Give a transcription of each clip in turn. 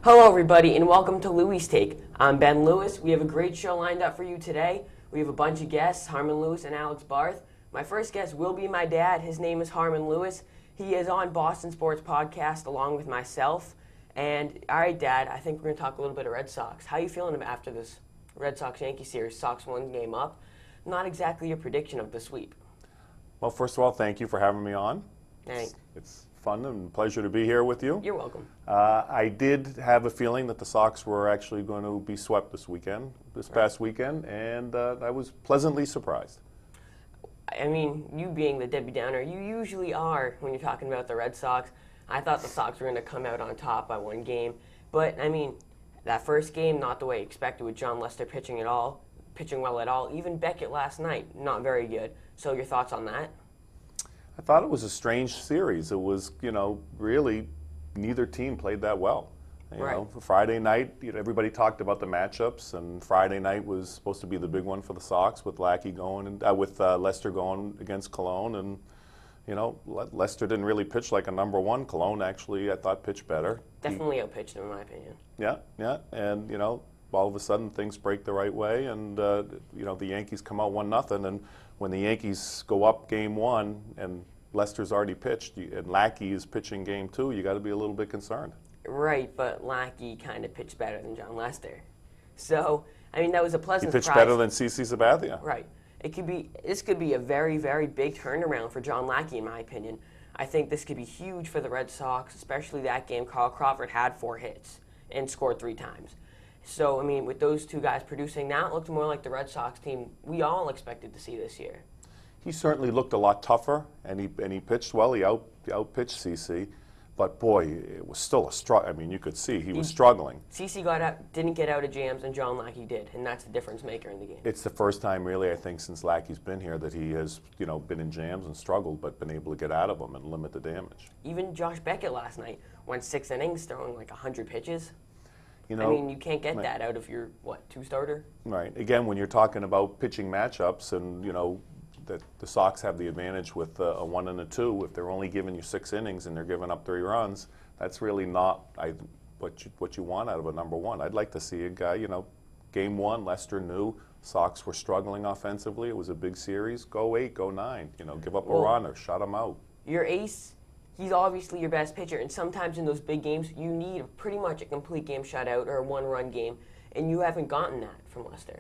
Hello, everybody, and welcome to Lewi's Take. I'm Ben Lewis. We have a great show lined up for you today. We have a bunch of guests, Harmon Lewis and Alex Barth. My first guest will be my dad. His name is Harmon Lewis. He is on Boston Sports Podcast along with myself. And, all right, Dad, I think we're going to talk a little bit of Red Sox. How are you feeling after this Red Sox-Yankee series? Sox one game up. Not exactly your prediction of the sweep. Well, first of all, thank you for having me on. Thanks. It's fun and pleasure to be here with you. You're welcome. I did have a feeling that the Sox were actually going to be swept this past weekend, and I was pleasantly surprised. I mean, you being the Debbie Downer, you usually are when you're talking about the Red Sox. I thought the Sox were going to come out on top by one game. But, I mean, that first game, not the way expected with John Lester pitching well at all. Even Beckett last night, not very good. So your thoughts on that? I thought it was a strange series. It was, really neither team played that well. Friday night, everybody talked about the matchups, and Friday night was supposed to be the big one for the Sox with Lester going against Cologne, and Lester didn't really pitch like a number one. Cologne actually, I thought, pitched better. Definitely outpitched him, in my opinion. Yeah, and all of a sudden things break the right way, and the Yankees come out 1-0, and when the Yankees go up game one and Lester's already pitched and Lackey is pitching game two, you got to be a little bit concerned. Right, but Lackey kind of pitched better than John Lester. So, I mean, that was a pleasant surprise. He pitched better than CC Sabathia. Right. This could be a very, very big turnaround for John Lackey, in my opinion. I think this could be huge for the Red Sox, especially that game. Carl Crawford had 4 hits and scored 3 times. So, I mean, with those two guys producing, now it looked more like the Red Sox team we all expected to see this year. He certainly looked a lot tougher, and he pitched well. He outpitched CC. But, boy, it was still a struggle. I mean, you could see he was struggling. CC didn't get out of jams, and John Lackey did, and that's the difference maker in the game. It's the first time, really, I think, since Lackey's been here that he has, been in jams and struggled, but been able to get out of them and limit the damage. Even Josh Beckett last night went 6 innings, throwing like 100 pitches. I mean, you can't get that out of your, 2-starter? Right. Again, when you're talking about pitching matchups and, that the Sox have the advantage with a 1 and a 2. If they're only giving you 6 innings and they're giving up 3 runs, that's really not what you want out of a number one. I'd like to see a guy, game 1, Lester knew Sox were struggling offensively. It was a big series. Go 8, go 9. Give up a run or shut them out. Your ace, he's obviously your best pitcher, and sometimes in those big games, you need pretty much a complete game shutout or a 1-run game, and you haven't gotten that from Lester.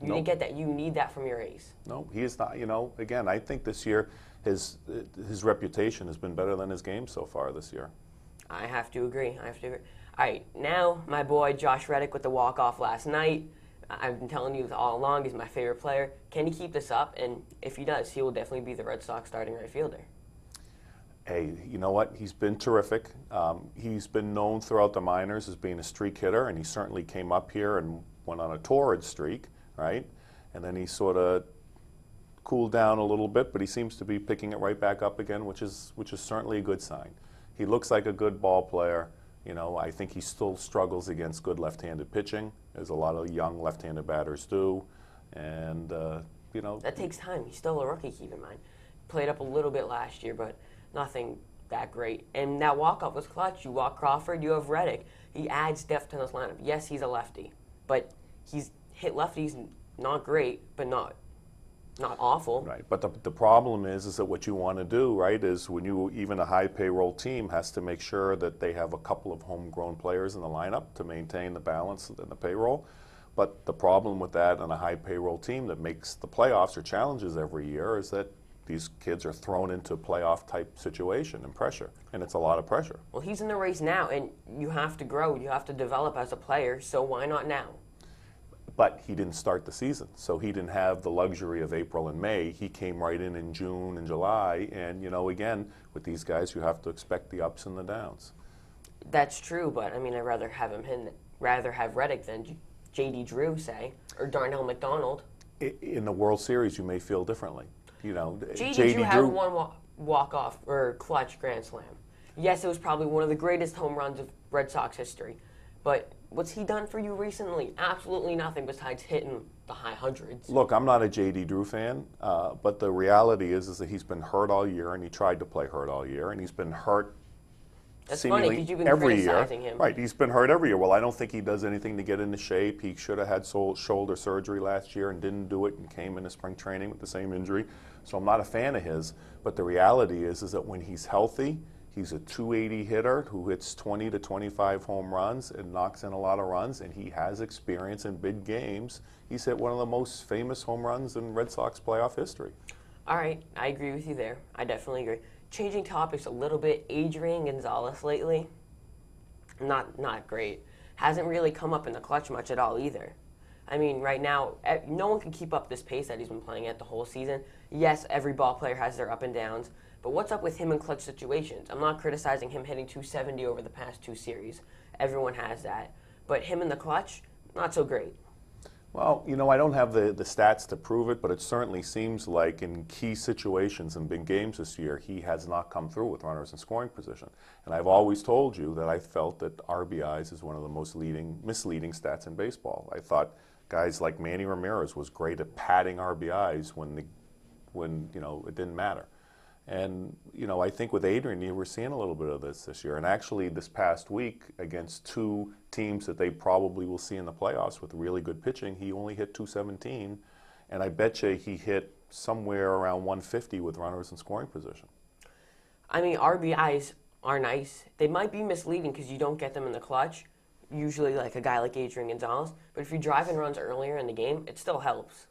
You didn't get that. You need that from your ace. No, he is not. Again, I think this year his reputation has been better than his game so far this year. I have to agree. All right, now my boy Josh Reddick with the walk-off last night. I've been telling you all along he's my favorite player. Can he keep this up? And if he does, he will definitely be the Red Sox starting right fielder. Hey, you know what? He's been terrific. He's been known throughout the minors as being a streak hitter, and he certainly came up here and went on a torrid streak. Right, and then he sort of cooled down a little bit, but he seems to be picking it right back up again, which is certainly a good sign. He looks like a good ball player. I think he still struggles against good left-handed pitching, as a lot of young left-handed batters do, and that takes time. He's still a rookie, keep in mind. Played up a little bit last year, but nothing that great. And that walk-off was clutch. You walk Crawford, you have Reddick. He adds depth to this lineup. Yes, he's a lefty, but he's hit lefties not great, but not awful. Right, but the problem is that what you want to do, right, is when even a high payroll team has to make sure that they have a couple of homegrown players in the lineup to maintain the balance in the payroll. But the problem with that on a high payroll team that makes the playoffs or challenges every year is that these kids are thrown into a playoff type situation and pressure, and it's a lot of pressure. Well, he's in the race now, and you have to grow, you have to develop as a player, so why not now? But he didn't start the season, so he didn't have the luxury of April and May. He came right in June and July, and again, with these guys, you have to expect the ups and the downs. That's true, but I mean, I'd rather have Reddick than J.D. Drew, say, or Darnell McDonald. In the World Series, you may feel differently. J.D. Drew had one walk-off or clutch grand slam. Yes, it was probably one of the greatest home runs of Red Sox history, but what's he done for you recently? Absolutely nothing besides hitting the high hundreds. Look, I'm not a J.D. Drew fan, but the reality is that he's been hurt all year, and he tried to play hurt all year, and he's been hurt That's funny seemingly because you've been every year. criticizing him. Right, he's been hurt every year. Well, I don't think he does anything to get into shape. He should have had shoulder surgery last year and didn't do it and came into spring training with the same injury. So I'm not a fan of his. But the reality is that when he's healthy, he's a 280 hitter who hits 20 to 25 home runs and knocks in a lot of runs, and he has experience in big games. He's hit one of the most famous home runs in Red Sox playoff history. All right, I agree with you there. I definitely agree. Changing topics a little bit, Adrian Gonzalez lately, not great. Hasn't really come up in the clutch much at all either. I mean, right now, no one can keep up this pace that he's been playing at the whole season. Yes, every ball player has their up and downs, but what's up with him in clutch situations? I'm not criticizing him hitting 270 over the past 2 series. Everyone has that. But him in the clutch, not so great. Well, I don't have the stats to prove it, but it certainly seems like in key situations in big games this year, he has not come through with runners in scoring position. And I've always told you that I felt that RBIs is one of the most misleading stats in baseball. I thought guys like Manny Ramirez was great at padding RBIs when it didn't matter. And, I think with Adrian, you were seeing a little bit of this year. And actually, this past week, against 2 teams that they probably will see in the playoffs with really good pitching, he only hit 217. And I bet you he hit somewhere around 150 with runners in scoring position. I mean, RBIs are nice. They might be misleading because you don't get them in the clutch, usually like a guy like Adrian Gonzalez. But if you're driving runs earlier in the game, it still helps.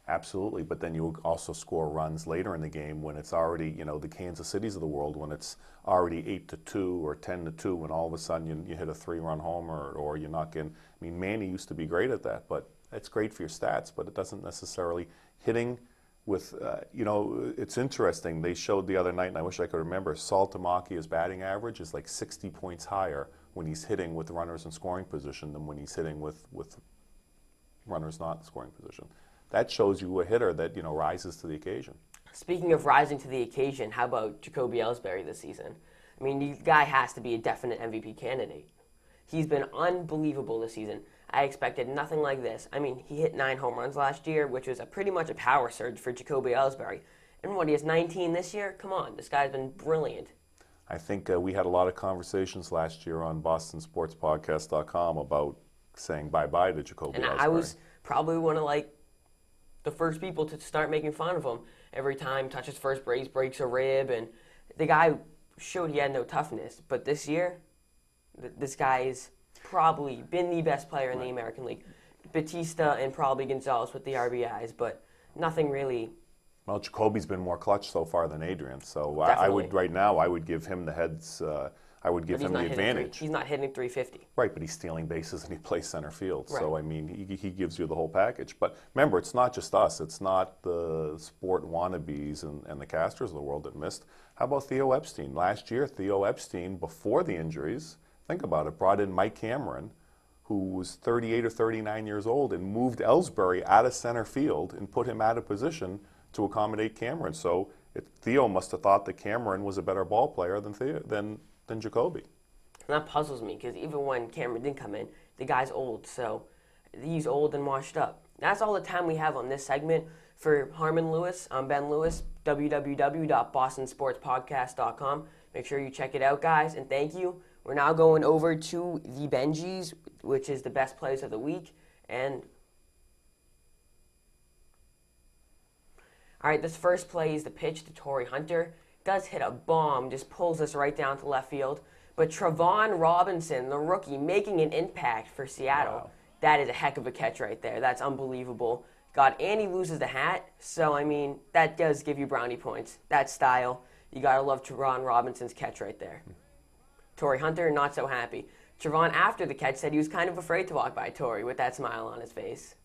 Absolutely, but then you also score runs later in the game when it's already, the Kansas Cities of the world, when it's already 8-2 or 10-2, when all of a sudden you hit a 3-run homer or you knock in. I mean, Manny used to be great at that, but it's great for your stats, but it doesn't necessarily hitting with, it's interesting. They showed the other night, and I wish I could remember, Saltamakia's batting average is like 60 points higher when he's hitting with runners in scoring position than when he's hitting with runners not in scoring position. That shows you a hitter that, rises to the occasion. Speaking of rising to the occasion, how about Jacoby Ellsbury this season? I mean, the guy has to be a definite MVP candidate. He's been unbelievable this season. I expected nothing like this. I mean, he hit 9 home runs last year, which was pretty much a power surge for Jacoby Ellsbury. And he has 19 this year? Come on, this guy's been brilliant. I think we had a lot of conversations last year on BostonSportsPodcast.com about saying bye-bye to Jacoby Ellsbury. And I was probably one of, the first people to start making fun of him. Every time touches first base, breaks a rib, and the guy showed he had no toughness. But this year, this guy's probably been the best player in the American League. Batista and probably Gonzalez with the RBIs, but nothing really. Well, Jacoby's been more clutch so far than Adrian, so I would give him the heads. I would give him the advantage. He's not hitting 350. Right, but he's stealing bases and he plays center field. Right. So, I mean, he gives you the whole package. But remember, it's not just us. It's not the sport wannabes and the Castors of the world that missed. How about Theo Epstein? Last year, Theo Epstein, before the injuries, think about it, brought in Mike Cameron, who was 38 or 39 years old, and moved Ellsbury out of center field and put him out of position to accommodate Cameron. So Theo must have thought that Cameron was a better ball player than Jacoby. And that puzzles me because even when Cameron didn't come in, the guy's old, so he's old and washed up. That's all the time we have on this segment. For Harmon Lewis, I'm Ben Lewis, www.bostonsportspodcast.com. Make sure you check it out, guys, and thank you. We're now going over to the Benjis, which is the best plays of the week. And all right, this first play is the pitch to Torrey Hunter. Does hit a bomb, just pulls us right down to left field. But Trevon Robinson, the rookie, making an impact for Seattle. Wow. That is a heck of a catch right there. That's unbelievable. And he loses the hat, so, I mean, that does give you brownie points. That style, you got to love Trevon Robinson's catch right there. Torrey Hunter, not so happy. Trevon, after the catch, said he was kind of afraid to walk by Torrey with that smile on his face.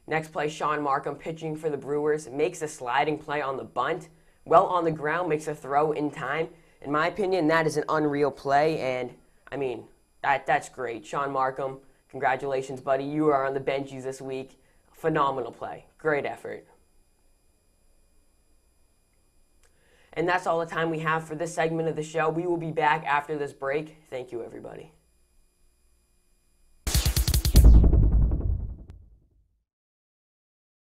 Next play, Sean Markham pitching for the Brewers, makes a sliding play on the bunt. Well on the ground, makes a throw in time. In my opinion, that is an unreal play, and, I mean, that's great. Sean Markham, congratulations, buddy. You are on the Benjis this week. Phenomenal play. Great effort. And that's all the time we have for this segment of the show. We will be back after this break. Thank you, everybody.